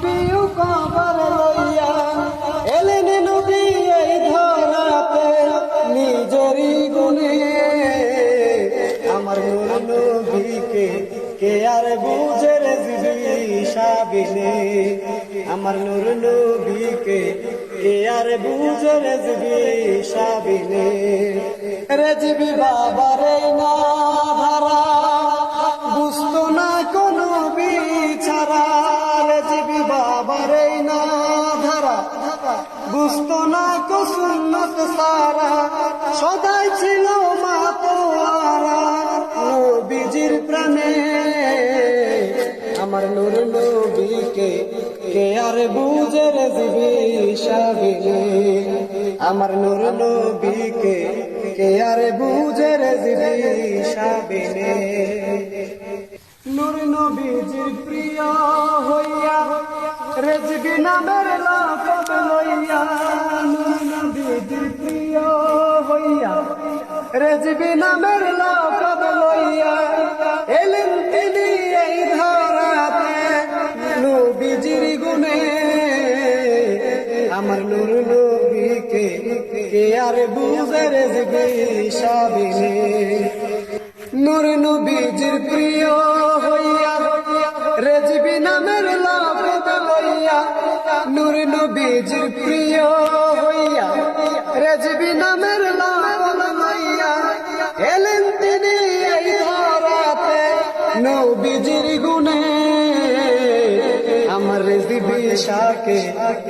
পিউ কবর লইয়া এলেন নবী এই ধরাতে নিজেরই গুণে। আমার নূর নবীকে কে আর বুঝে রেজবি সাবিনে, আমার নূর নবীকে কে আর বুঝে রেজবি সাবিনে। রেজবি বাবারে না ধারা বুঝতো না কোনো বিছাড়া, রেজবি বাবারে না ধারা বুঝতো না কো সুন্নত সারা, সদাই ছিল মাতোয়ারা নবীজির প্রাণে। আমার নূর নবীকে কে আর বুঝে রেজবি সাবিনে, আমার নূর নবীকে কে আর বুঝে রেজবি সাবিনে। নূর নবীজির প্রিয় হইয়া রেজবি নামের লাকব লইয়া, নূর নবীজির প্রিয় হইয়া রেজবি নামের লাকব লইয়া এলেন তিনি এই ধরাতে নবীজির গুণে। আমার নূর নবীকে কে আর বুঝে রেজবি সাবিনে, নূর নবীজির প্রিয় হইয়া রেজবি নামের লাকব লইয়া, নূর নবীজির প্রিয় হইয়া রেজবি নামের লাকব লইয়া এলেন তিনি এই ধরাতে নবীজির গুণে। আমার রেজবি শাহকে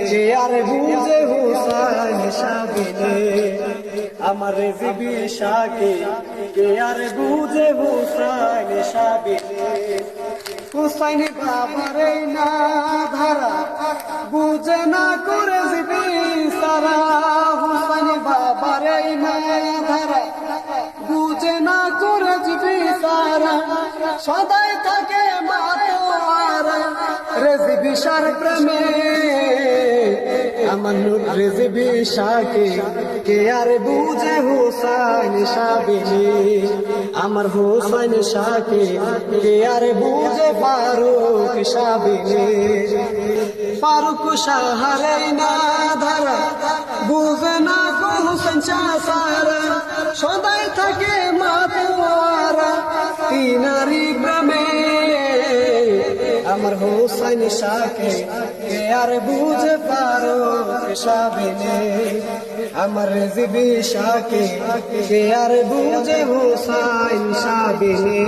কে আর বুঝে হুসাইন সাবিনে, আমার রেজবি শাহকে কে আর বুঝে হুসাইন সাবিনে। হুসাইন বাবারে না ধারা বুঝে না করে রেজবি সারা, হুসাইন বাবারে না ধারা বুঝে না করে রেজবি সারা, সদাই থাকে মাতোয়ারা রেজবি শাহর প্রেমে। আমার নূর রেজবি শাহকে কে আর বুঝে হুসাইন সাবিনে, আমার হুসাইন শাহকে কে আর বুঝে ফারুক সাবিনে। ফারুক শাহরে না ধারা বুঝে না কো হুসাইন শাহ সারা, সদাই থাকে মাতোয়ারা তিনারি প্রেমে। আমার হুসাইন শাহকে কে আর বুঝে ফারুক সাবিনে, আমার রেজবি শাহকে কে আর বুঝে হুসাইন সাবিনে।